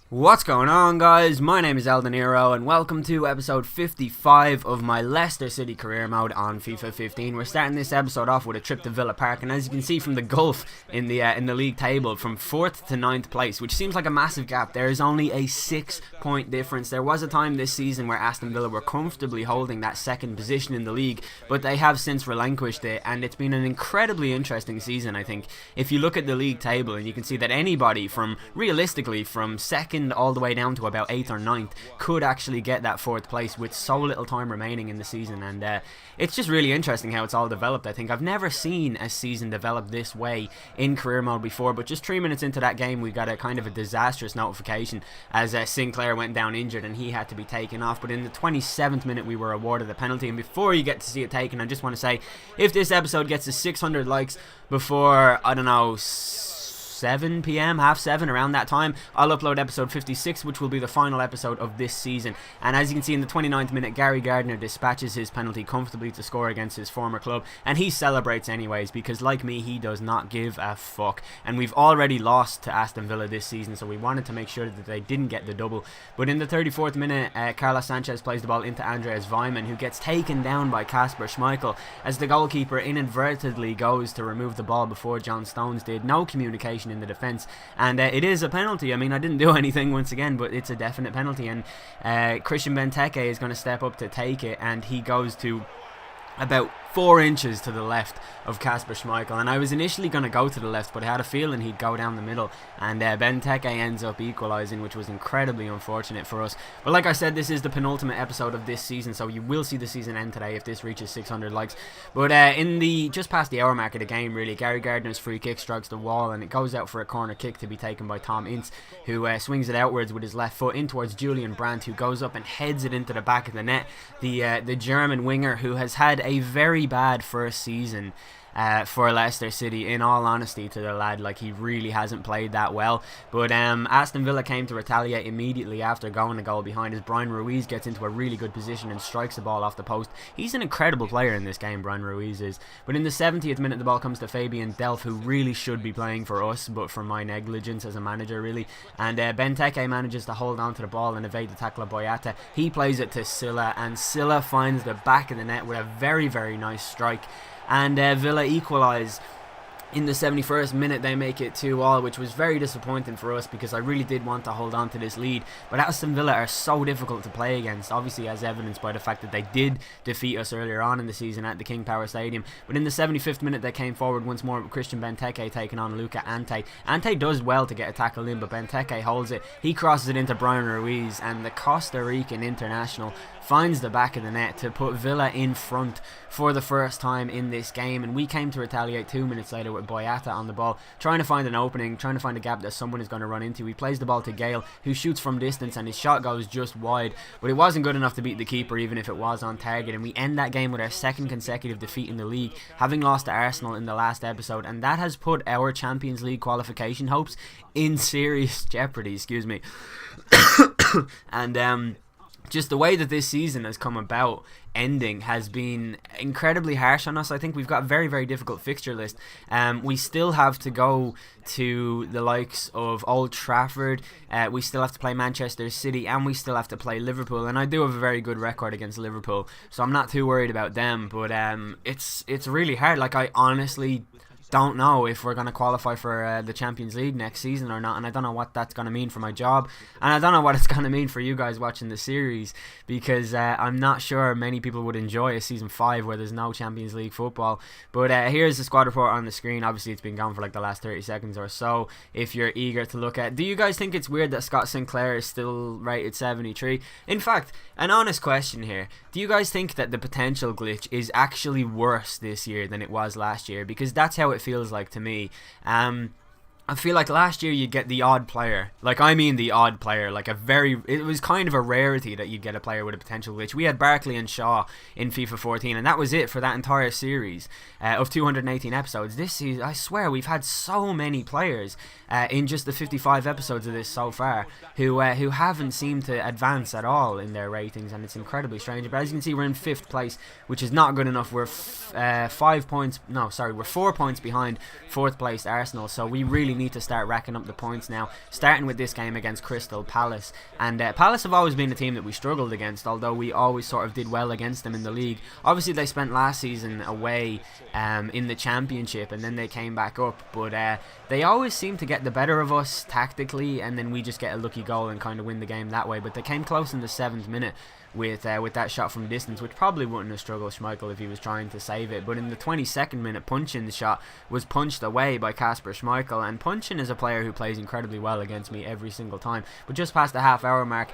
What's going on, guys? My name is Eldeniro and welcome to episode 55 of my Leicester City career mode on FIFA 15. We're starting this episode off with a trip to Villa Park, and as you can see from the gulf in the league table from 4th to 9th place, which seems like a massive gap, there is only a 6-point difference. There was a time this season where Aston Villa were comfortably holding that second position in the league, but they have since relinquished it, and it's been an incredibly interesting season. I think if you look at the league table, and you can see that anybody from realistically from second all the way down to about 8th or 9th could actually get that 4th place with so little time remaining in the season, and it's just really interesting how it's all developed. I think I've never seen a season develop this way in career mode before, but just 3 minutes into that game we got a kind of a disastrous notification as Sinclair went down injured and he had to be taken off. But in the 27th minute we were awarded a penalty, and before you get to see it taken, I just want to say, if this episode gets to 600 likes before, I don't know, 7 p.m, half 7, around that time, I'll upload episode 56, which will be the final episode of this season. And as you can see in the 29th minute, Gary Gardner dispatches his penalty comfortably to score against his former club, and he celebrates anyways because, like me, he does not give a fuck. And we've already lost to Aston Villa this season, so we wanted to make sure that they didn't get the double. But in the 34th minute, Carlos Sanchez plays the ball into Andreas Weimann, who gets taken down by Kasper Schmeichel as the goalkeeper inadvertently goes to remove the ball before John Stones did. No communication in the defence, and it is a penalty. I mean, I didn't do anything once again, but it's a definite penalty, and Christian Benteke is going to step up to take it, and he goes to about 4 inches to the left of Kasper Schmeichel, and I was initially going to go to the left, but I had a feeling he'd go down the middle, and Benteke ends up equalising, which was incredibly unfortunate for us. But like I said, this is the penultimate episode of this season, so you will see the season end today if this reaches 600 likes. But in the just past the hour mark of the game, really, Gary Gardner's free kick strikes the wall, and it goes out for a corner kick to be taken by Tom Ince, who swings it outwards with his left foot in towards Julian Brandt, who goes up and heads it into the back of the net. The German winger, who has had a very bad first season for Leicester City, in all honesty to the lad, like, he really hasn't played that well. But Aston Villa came to retaliate immediately after going a goal behind, as Brian Ruiz gets into a really good position and strikes the ball off the post. He's an incredible player in this game, Brian Ruiz is. But in the 70th minute the ball comes to Fabian Delph, who really should be playing for us, but for my negligence as a manager, really. And Benteke manages to hold on to the ball and evade the tackle of Boyata. He plays it to Silla, and Silla finds the back of the net with a very, very nice strike. And Villa equalise. In the 71st minute they make it 2-2, which was very disappointing for us because I really did want to hold on to this lead. But Aston Villa are so difficult to play against, obviously as evidenced by the fact that they did defeat us earlier on in the season at the King Power Stadium. But in the 75th minute they came forward once more with Christian Benteke taking on Luca Ante. Ante does well to get a tackle in, but Benteke holds it. He crosses it into Brian Ruiz, and the Costa Rican international finds the back of the net to put Villa in front for the first time in this game. And we came to retaliate 2 minutes later with Boyata on the ball, trying to find an opening, trying to find a gap that someone is going to run into. He plays the ball to Gale, who shoots from distance, and his shot goes just wide, but it wasn't good enough to beat the keeper, even if it was on target. And we end that game with our second consecutive defeat in the league, having lost to Arsenal in the last episode, and that has put our Champions League qualification hopes in serious jeopardy, excuse me. And just the way that this season has come about ending has been incredibly harsh on us. I think we've got a very, very difficult fixture list. We still have to go to the likes of Old Trafford, we still have to play Manchester City, and we still have to play Liverpool, and I do have a very good record against Liverpool, so I'm not too worried about them. But it's really hard. Like, I honestly don't know if we're going to qualify for the Champions League next season or not, and I don't know what that's going to mean for my job, and I don't know what it's going to mean for you guys watching the series, because I'm not sure many people would enjoy a season 5 where there's no Champions League football. But here's the squad report on the screen. Obviously it's been gone for like the last 30 seconds or so if you're eager to look at. Do you guys think it's weird that Scott Sinclair is still rated 73? In fact, an honest question here, do you guys think that the potential glitch is actually worse this year than it was last year? Because that's how it feels like to me. I feel like last year you'd get the odd player. Like, I mean the odd player. Like, it was kind of a rarity that you'd get a player with a potential glitch. We had Barkley and Shaw in FIFA 14, and that was it for that entire series of 218 episodes. This season, I swear, we've had so many players in just the 55 episodes of this so far who haven't seemed to advance at all in their ratings, and it's incredibly strange. But as you can see, we're in 5th place, which is not good enough. We're 4 points behind 4th place Arsenal, so we really need to start racking up the points now, starting with this game against Crystal Palace. And Palace have always been a team that we struggled against, although we always sort of did well against them in the league. Obviously they spent last season away in the Championship, and then they came back up, but they always seem to get the better of us tactically, and then we just get a lucky goal and kind of win the game that way. But they came close in the 7th minute with that shot from distance, which probably wouldn't have struggled Schmeichel if he was trying to save it. But in the 22nd minute, Punchin's shot was punched away by Kasper Schmeichel, and Punchin is a player who plays incredibly well against me every single time. But just past the half-hour mark,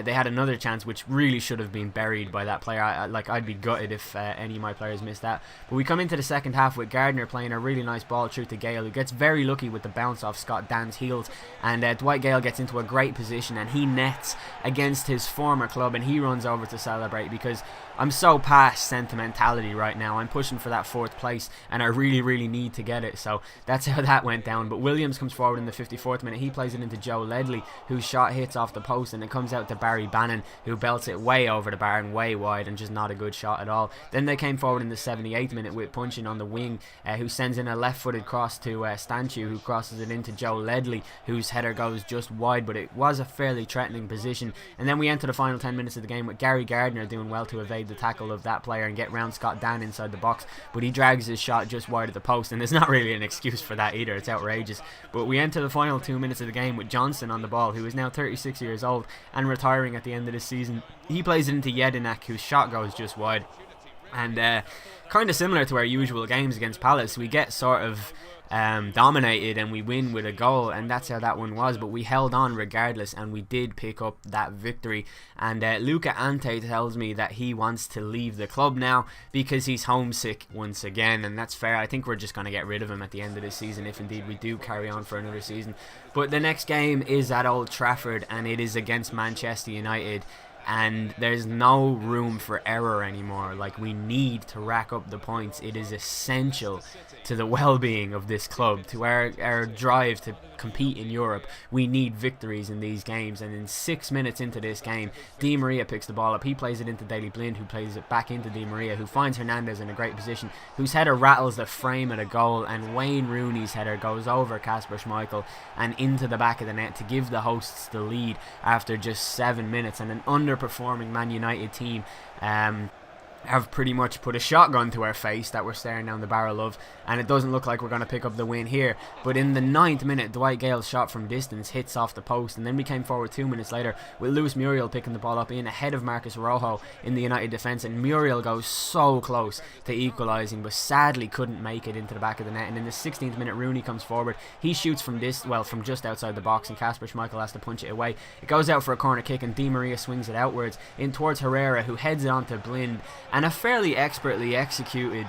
they had another chance which really should have been buried by that player. I'd be gutted if any of my players missed that. But we come into the second half with Gardner playing a really nice ball through to Gale, who gets very lucky with the bounce off Scott Dan's heels, and Dwight Gale gets into a great position and he nets against his former club, and he runs over to celebrate, because I'm so past sentimentality right now. I'm pushing for that 4th place and I really need to get it. So that's how that went down. But Williams comes forward in the 54th minute. He plays it into Joe Ledley, whose shot hits off the post, and it comes out to Barry Bannon, who belts it way over the bar and way wide, and just not a good shot at all. Then they came forward in the 78th minute with Punchin on the wing, who sends in a left-footed cross to Stanchu, who crosses it into Joe Ledley, whose header goes just wide, but it was a fairly threatening position. And then we enter the final 10 minutes of the game with Gary Gardner doing well to evade the tackle of that player and get round Scott Dan inside the box, but he drags his shot just wide of the post, and there's not really an excuse for that either. It's outrageous. But we enter the final 2 minutes of the game with Johnson on the ball, who is now 36 years old and retiring at the end of this season. He plays it into Jedinak, whose shot goes just wide. And kind of similar to our usual games against Palace, we get sort of dominated and we win with a goal, and that's how that one was. But we held on regardless, and we did pick up that victory. And Luca Ante tells me that he wants to leave the club now because he's homesick once again, and that's fair. I think we're just going to get rid of him at the end of this season, if indeed we do carry on for another season. But the next game is at Old Trafford, and it is against Manchester United. And there's no room for error anymore. Like, we need to rack up the points. It is essential to the well-being of this club, to our drive to compete in Europe. We need victories in these games. And in 6 minutes into this game, Di Maria picks the ball up. He plays it into Daley Blind, who plays it back into Di Maria, who finds Hernandez in a great position, whose header rattles the frame at a goal, and Wayne Rooney's header goes over Kasper Schmeichel and into the back of the net to give the hosts the lead after just 7 minutes. And an underperforming Man United team have pretty much put a shotgun to our face that we're staring down the barrel of, and it doesn't look like we're going to pick up the win here. But in the 9th minute, Dwight Gale's shot from distance hits off the post, and then we came forward 2 minutes later with Luis Muriel picking the ball up in ahead of Marcus Rojo in the United defence, and Muriel goes so close to equalising, but sadly couldn't make it into the back of the net. And in the 16th minute, Rooney comes forward. He shoots from from just outside the box, and Kasper Schmeichel has to punch it away. It goes out for a corner kick, and Di Maria swings it outwards in towards Herrera, who heads it on to Blind, and a fairly expertly executed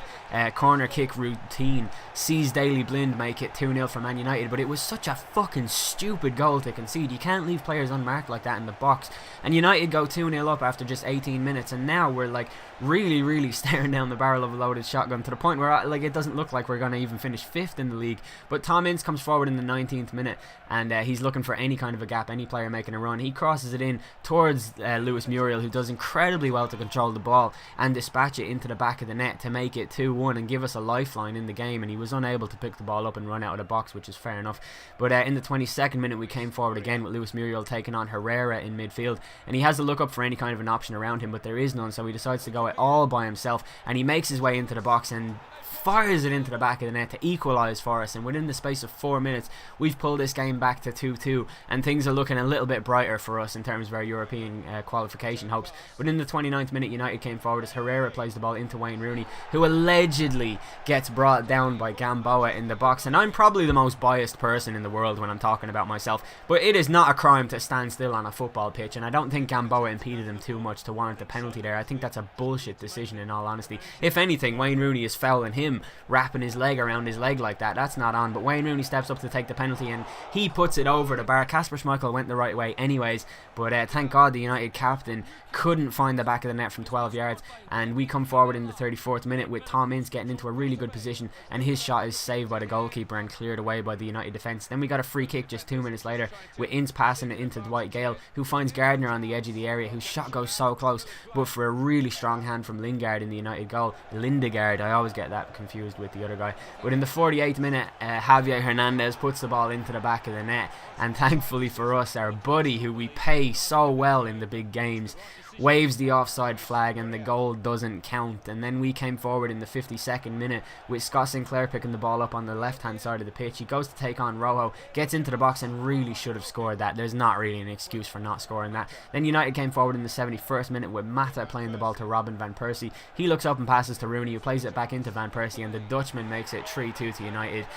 corner kick routine sees Daley Blind make it 2-0 for Man United. But it was such a fucking stupid goal to concede. You can't leave players unmarked like that in the box. And United go 2-0 up after just 18 minutes, and now we're like really staring down the barrel of a loaded shotgun, to the point where it doesn't look like we're going to even finish 5th in the league. But Tom Ince comes forward in the 19th minute, and he's looking for any kind of a gap, any player making a run. He crosses it in towards Luis Muriel, who does incredibly well to control the ball and dispatch it into the back of the net to make it 2-1 and give us a lifeline in the game. And he was unable to pick the ball up and run out of the box, which is fair enough. But in the 22nd minute, we came forward again with Luis Muriel taking on Herrera in midfield, and he has to look up for any kind of an option around him, but there is none, so he decides to go it all by himself, and he makes his way into the box and fires it into the back of the net to equalise for us. And within the space of 4 minutes, we've pulled this game back to 2-2, and things are looking a little bit brighter for us in terms of our European qualification hopes. But in the 29th minute, United came forward as Herrera plays the ball into Wayne Rooney, who allegedly gets brought down by Gamboa in the box. And I'm probably the most biased person in the world when I'm talking about myself, but it is not a crime to stand still on a football pitch, and I don't think Gamboa impeded him too much to warrant a penalty there. I think that's a bullshit decision, in all honesty. If anything, Wayne Rooney is fouling him, wrapping his leg around his leg like that. That's not on. But Wayne Rooney steps up to take the penalty, and he puts it over the bar. Kasper Schmeichel went the right way anyways, but thank God the United captain couldn't find the back of the net from 12 yards, and we come forward in the 34th minute with Tom Ince getting into a really good position, and his shot is saved by the goalkeeper and cleared away by the United defence. Then we got a free kick just 2 minutes later with Ince passing it into Dwight Gale, who finds Gardner on the edge of the area, whose shot goes so close, but for a really strong hand from Lingard in the United goal. Lindegaard, I always get that confused with the other guy. But in the 48th minute, Javier Hernandez puts the ball into the back of the net, and thankfully for us, our buddy, who we pay so well in the big games, waves the offside flag and the goal doesn't count. And then we came forward in the 52nd minute with Scott Sinclair picking the ball up on the left hand side of the pitch. He goes to take on Rojo, gets into the box and really should have scored that. There's not really an excuse for not scoring that. Then United came forward in the 71st minute with Mata playing the ball to Robin van Persie. He looks up and passes to Rooney, who plays it back into Van Persie, and the Dutchman makes it 3-2 to United.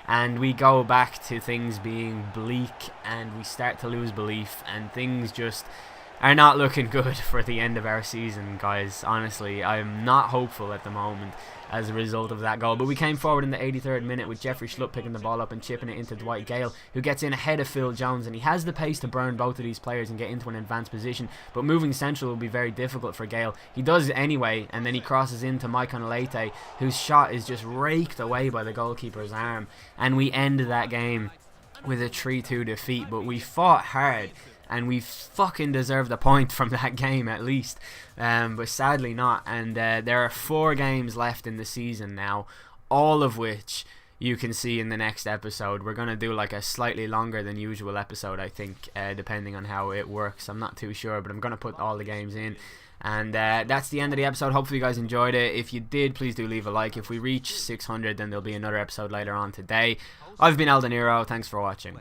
And we go back to things being bleak and we start to lose belief, and things just are not looking good for the end of our season, guys. Honestly, I'm not hopeful at the moment as a result of that goal. But we came forward in the 83rd minute with Jeffrey Schlupp picking the ball up and chipping it into Dwight Gale, who gets in ahead of Phil Jones, and he has the pace to burn both of these players and get into an advanced position, but moving central will be very difficult for Gale. He does it anyway, and then he crosses into Maicon Leite, whose shot is just raked away by the goalkeeper's arm, and we end that game with a 3-2 defeat. But we fought hard, and we fucking deserved a point from that game at least, but sadly not. And there are 4 games left in the season now, all of which you can see in the next episode. We're going to do like a slightly longer than usual episode, I think, depending on how it works. I'm not too sure, but I'm going to put all the games in. And that's the end of the episode. Hopefully you guys enjoyed it. If you did, please do leave a like. If we reach 600, then there'll be another episode later on today. I've been El Dinero. Thanks for watching.